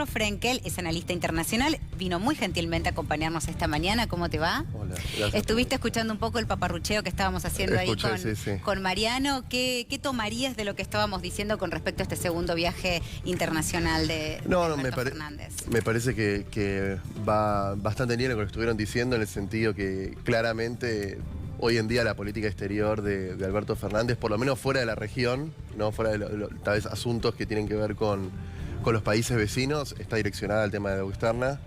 Frenkel es analista internacional, vino muy gentilmente a acompañarnos esta mañana. ¿Cómo te va? Hola, gracias. Estuviste escuchando un poco el paparrucheo que estábamos haciendo ahí con Mariano. ¿Qué tomarías de lo que estábamos diciendo con respecto a este segundo viaje internacional de Alberto Fernández? Me parece que va bastante bien lo que estuvieron diciendo, en el sentido que claramente hoy en día la política exterior de Alberto Fernández, por lo menos fuera de la región, no fuera de tal vez asuntos que tienen que ver con los países vecinos, está direccionada al tema de la externa,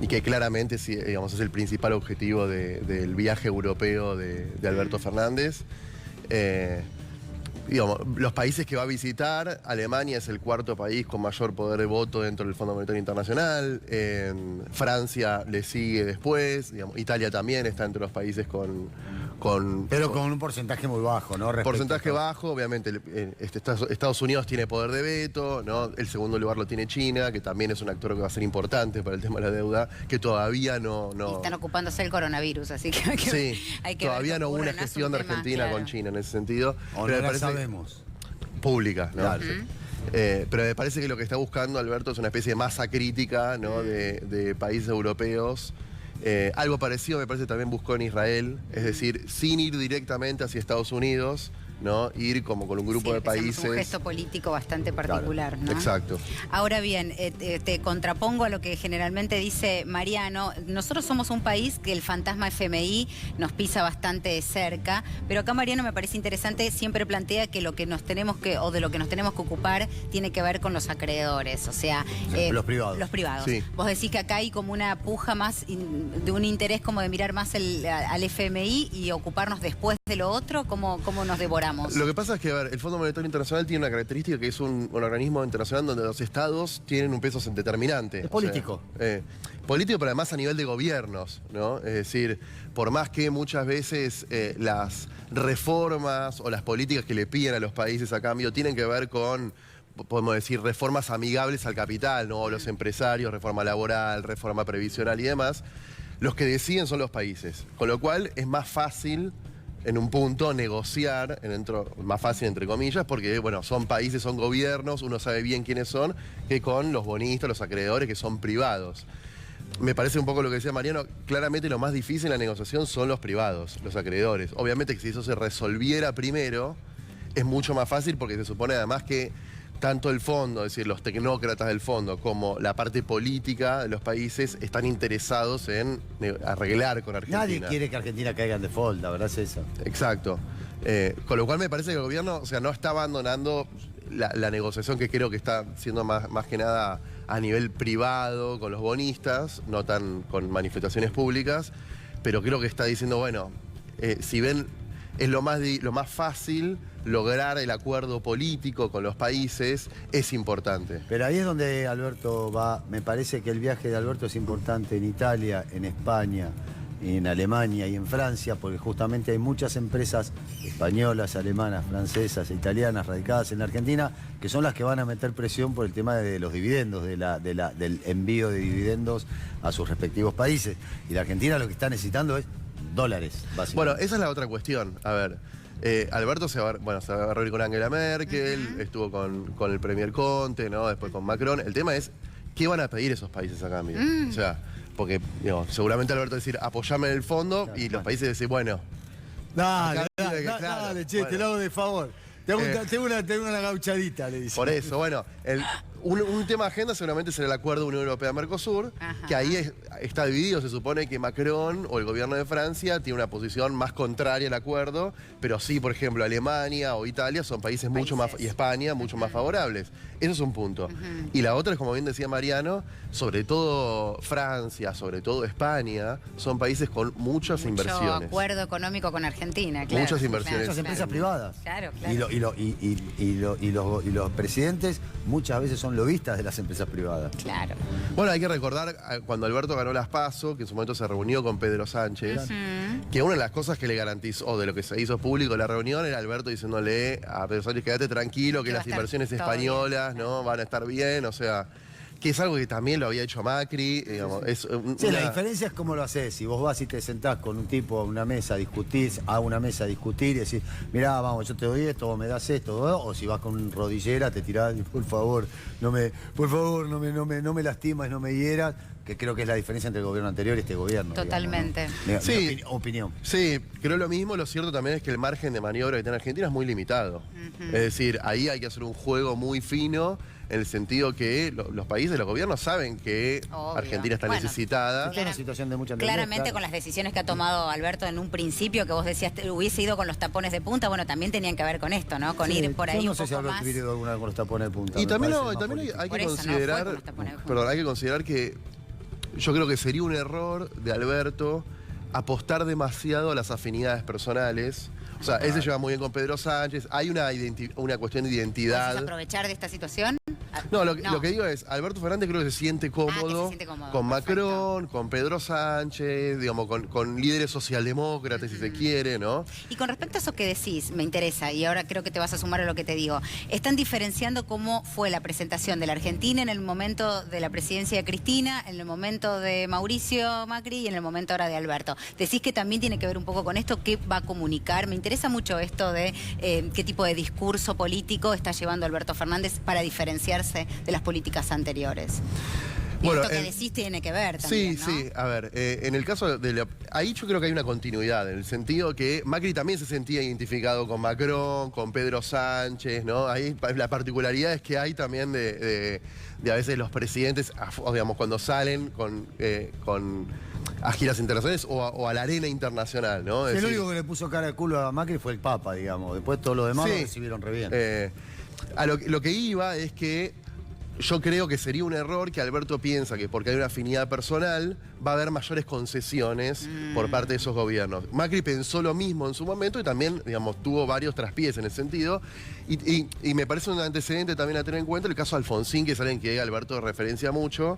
y que claramente, sí, digamos, es el principal objetivo del viaje europeo de Alberto Fernández. Digamos, los países que va a visitar, Alemania es el cuarto país con mayor poder de voto dentro del Fondo Monetario Internacional, Francia le sigue después, digamos, Italia también está entre los países Pero con un porcentaje muy bajo, ¿no? Porcentaje bajo, obviamente. Estados Unidos tiene poder de veto, ¿no? El segundo lugar lo tiene China, que también es un actor que va a ser importante para el tema de la deuda, que todavía no... Y están ocupándose el coronavirus, así que hay que todavía no hubo una gestión de Argentina con China en ese sentido. Pero me parece sabemos. Pública, ¿no? Claro. Pero me parece que lo que está buscando Alberto es una especie de masa crítica, ¿no? de países europeos. Algo parecido me parece también buscó en Israel, es decir, sin ir directamente hacia Estados Unidos, ¿no? Ir como con un grupo de países. Un gesto político bastante particular, claro, ¿no? Exacto. Ahora bien, te contrapongo a lo que generalmente dice Mariano. Nosotros somos un país que el fantasma FMI nos pisa bastante de cerca, pero acá Mariano me parece interesante, siempre plantea que lo que nos tenemos que, o de lo que nos tenemos que ocupar, tiene que ver con los acreedores, o sea, los privados. Los privados. Sí. Vos decís que acá hay como una puja más de un interés como de mirar más al FMI y ocuparnos después de lo otro. ¿Cómo nos devoramos? Lo que pasa es que, a ver, el Fondo Monetario Internacional tiene una característica, que es un organismo internacional donde los estados tienen un peso determinante. Es político. O sea, político, pero además a nivel de gobiernos, ¿no? Es decir, por más que muchas veces las reformas o las políticas que le piden a los países a cambio tienen que ver con, podemos decir, reformas amigables al capital, ¿no? Los empresarios, reforma laboral, reforma previsional y demás, los que deciden son los países. Con lo cual es más fácil, en un punto, negociar, más fácil entre comillas, porque bueno, son países, son gobiernos, uno sabe bien quiénes son, que con los bonistas, los acreedores, que son privados. Me parece un poco lo que decía Mariano, claramente lo más difícil en la negociación son los privados, los acreedores. Obviamente que si eso se resolviera primero, es mucho más fácil, porque se supone además que tanto el fondo, es decir, los tecnócratas del fondo, como la parte política de los países están interesados en arreglar con Argentina. Nadie quiere que Argentina caiga en default, la verdad es eso. Exacto. Con lo cual me parece que el gobierno, o sea, no está abandonando la negociación, que creo que está siendo más que nada a nivel privado con los bonistas, no tan con manifestaciones públicas, pero creo que está diciendo, bueno, si ven, es lo más fácil lograr el acuerdo político con los países, es importante. Pero ahí es donde Alberto va. Me parece que el viaje de Alberto es importante en Italia, en España, en Alemania y en Francia, porque justamente hay muchas empresas españolas, alemanas, francesas e italianas radicadas en la Argentina, que son las que van a meter presión por el tema de los dividendos, del envío de dividendos a sus respectivos países. Y la Argentina lo que está necesitando es dólares, básicamente. Bueno, esa es la otra cuestión. A ver, Alberto se va a reunir con Angela Merkel, estuvo con el Premier Conte, ¿no? Después con Macron. El tema es, ¿qué van a pedir esos países a cambio? O sea, porque seguramente Alberto va a decir, apoyame en el fondo, y los países dicen, bueno... Dale, claro, che, te lo hago de favor. Tengo una gauchadita, le dice. Por eso, bueno, un tema de agenda seguramente será el acuerdo Unión Europea-Mercosur, que ahí está dividido. Se supone que Macron o el gobierno de Francia tiene una posición más contraria al acuerdo, pero sí, por ejemplo, Alemania o Italia son países mucho más, y España, mucho más favorables. Eso es un punto. Y la otra es, como bien decía Mariano, sobre todo Francia, sobre todo España, son países con muchas inversiones. Mucho acuerdo económico con Argentina, claro. Muchas inversiones. Muchas empresas privadas. Claro, claro. Y los presidentes muchas veces son lobistas de las empresas privadas. Claro. Bueno, hay que recordar cuando Alberto ganó las PASO, que en su momento se reunió con Pedro Sánchez, que una de las cosas que le garantizó, o de lo que se hizo público en la reunión, era Alberto diciéndole a Pedro Sánchez, quédate tranquilo, que las inversiones españolas, ¿no? Van a estar bien, o sea... que es algo que también lo había hecho Macri, digamos, es Sí, la diferencia es cómo lo haces. Si vos vas y te sentás con un tipo a una mesa a discutir, y decís, mirá, vamos, yo te doy esto, vos me das esto, o si vas con un rodillera, te tirás, por favor, no me lastimas, no me hieras, que creo que es la diferencia entre el gobierno anterior y este gobierno. Totalmente. Digamos, ¿no? Sí. Mi opinión. Sí, creo lo mismo. Lo cierto también es que el margen de maniobra que tiene Argentina es muy limitado. Es decir, ahí hay que hacer un juego muy fino, en el sentido que los países, los gobiernos saben que Obvio. Argentina está necesitada. Está en una situación de mucha Claramente claro. con las decisiones que ha tomado Alberto en un principio, que vos decías hubiese ido con los tapones de punta, bueno, también tenían que ver con esto, ¿no? Con Sí, ir por ahí yo no un sé si poco Alberto más. hubiera ido alguna vez con los tapones de punta. Y me también, parece más también político. hay Por que eso no fue considerar, con los tapones de punta. perdón, hay que considerar que yo creo que sería un error de Alberto apostar demasiado a las afinidades personales. O sea, él se lleva muy bien con Pedro Sánchez, hay una cuestión de identidad. ¿Vas a aprovechar de esta situación? No, lo que digo es, Alberto Fernández creo que se siente cómodo, con Macron, con Pedro Sánchez, digamos, con líderes socialdemócratas, si se quiere, ¿no? Y con respecto a eso que decís, me interesa, y ahora creo que te vas a sumar a lo que te digo. Están diferenciando cómo fue la presentación de la Argentina en el momento de la presidencia de Cristina, en el momento de Mauricio Macri y en el momento ahora de Alberto. Decís que también tiene que ver un poco con esto, qué va a comunicar. Me interesa mucho esto de qué tipo de discurso político está llevando Alberto Fernández para diferenciarse de las políticas anteriores. Y Bueno, esto que decís tiene que ver también, sí, ¿no? sí. A ver, en el caso de ahí yo creo que hay una continuidad, en el sentido que Macri también se sentía identificado con Macron, con Pedro Sánchez, ¿no? Ahí la particularidad es que hay también de a veces los presidentes, digamos, cuando salen a giras internacionales o a la arena internacional, ¿no? El único que le puso cara de culo a Macri fue el Papa, digamos. Después todos los demás lo recibieron re bien. A lo que iba es que yo creo que sería un error que Alberto piensa que porque hay una afinidad personal va a haber mayores concesiones por parte de esos gobiernos. Macri pensó lo mismo en su momento y también, digamos, tuvo varios traspiés en ese sentido. Y me parece un antecedente también a tener en cuenta el caso Alfonsín, que es alguien que Alberto referencia mucho,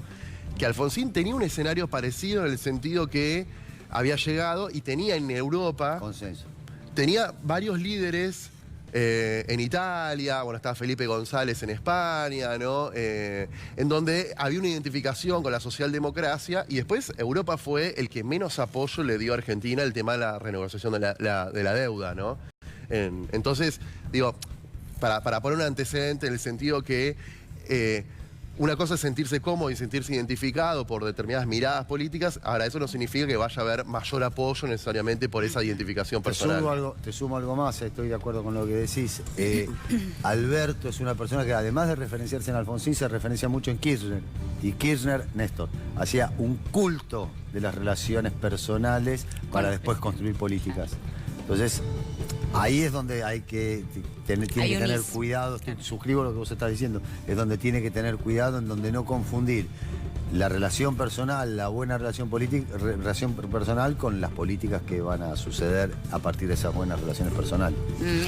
que Alfonsín tenía un escenario parecido en el sentido que había llegado y tenía en Europa... Consenso. Tenía varios líderes en Italia, bueno, estaba Felipe González en España, ¿no? En donde había una identificación con la socialdemocracia y después Europa fue el que menos apoyo le dio a Argentina el tema de la renegociación de la deuda, ¿no? Entonces, digo, para poner un antecedente en el sentido que una cosa es sentirse cómodo y sentirse identificado por determinadas miradas políticas, ahora eso no significa que vaya a haber mayor apoyo necesariamente por esa identificación personal. Te sumo algo más, estoy de acuerdo con lo que decís. Alberto es una persona que además de referenciarse en Alfonsín, se referencia mucho en Kirchner. Y Kirchner, Néstor, hacía un culto de las relaciones personales para después construir políticas. Entonces, ahí es donde hay que tiene que tener cuidado, suscribo lo que vos estás diciendo, es donde tiene que tener cuidado, en donde no confundir la relación personal, la buena relación personal con las políticas que van a suceder a partir de esas buenas relaciones personales.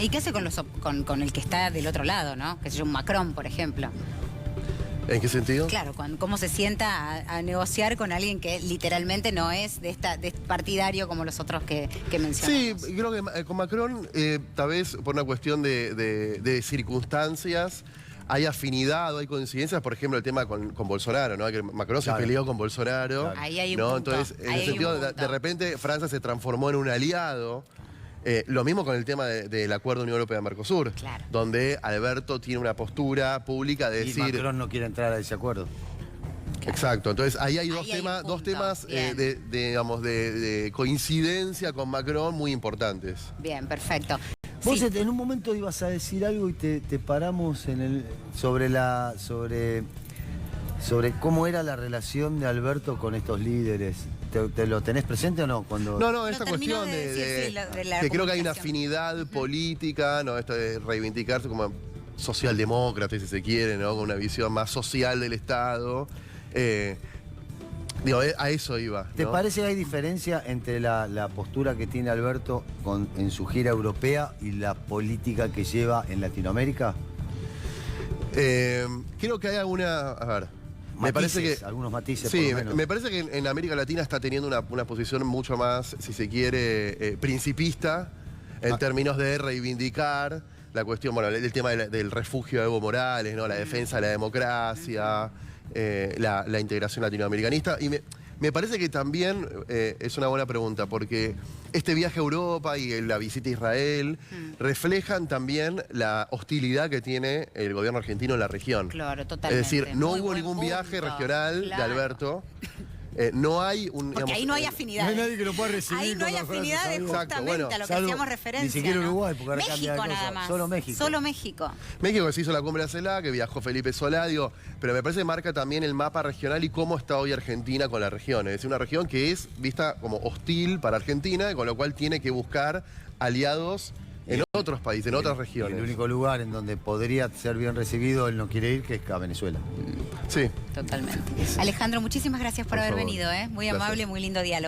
¿Y qué hace con el que está del otro lado, ¿no? Que es un Macron, por ejemplo. ¿En qué sentido? Claro, cómo se sienta a negociar con alguien que literalmente no es de partidario como los otros que mencionamos. Sí, creo que con Macron, tal vez por una cuestión de circunstancias, hay afinidad o hay coincidencias, por ejemplo, el tema con Bolsonaro, ¿no? Que Macron se peleó con Bolsonaro. Claro. Ahí hay un ¿no? punto. Entonces, en el sentido, de repente, Francia se transformó en un aliado. Lo mismo con el tema del acuerdo Unión Europea-Mercosur, Claro. donde Alberto tiene una postura pública de Y decir... Macron no quiere entrar a ese acuerdo. Exacto, entonces ahí hay Ahí hay un dos punto. temas Bien. de coincidencia con Macron muy importantes. Bien, perfecto. Vos Sí. en un momento ibas a decir algo y te paramos sobre cómo era la relación de Alberto con estos líderes. ¿Te lo tenés presente o no? No, esta termino cuestión de decir, sí, de la que creo que hay una comunicación. afinidad política, ¿no? Esto de reivindicarse como socialdemócrata, si se quiere, ¿no? Con una visión más social del Estado. Digo, a eso iba, ¿no? ¿Te parece que hay diferencia entre la postura que tiene Alberto en su gira europea y la política que lleva en Latinoamérica? Creo que hay alguna... A ver, me parece que... Algunos matices, Sí, por lo menos. me parece que en América Latina está teniendo una posición mucho más, si se quiere, principista, en términos de reivindicar la cuestión, bueno, el tema del refugio de Evo Morales, ¿no? La defensa de la democracia, la integración latinoamericanista. Y me parece que también es una buena pregunta, porque este viaje a Europa y la visita a Israel reflejan también la hostilidad que tiene el gobierno argentino en la región. Claro, totalmente. Es decir, no Muy hubo buen ningún punto. viaje regional de Claro. Alberto. No hay un... Porque ahí no hay afinidad. No hay nadie que lo pueda recibir. Ahí no hay con los brazos afinidades abiertos. Exacto, justamente bueno, a lo que salvo- hacíamos referencia. ni siquiera ¿no? Uruguay, porque ahora cambia de México cosa. nada más. Solo México. Solo México. México que se hizo la cumbre de CELAC, que viajó Felipe Solá, digo, pero me parece que marca también el mapa regional y cómo está hoy Argentina con la región. Es decir, una región que es vista como hostil para Argentina, con lo cual tiene que buscar aliados en otros países, en otras regiones. El único lugar en donde podría ser bien recibido, él no quiere ir, que es a Venezuela. Sí. Totalmente. Alejandro, muchísimas gracias por haber favor. venido. Muy Gracias. amable, muy lindo diálogo.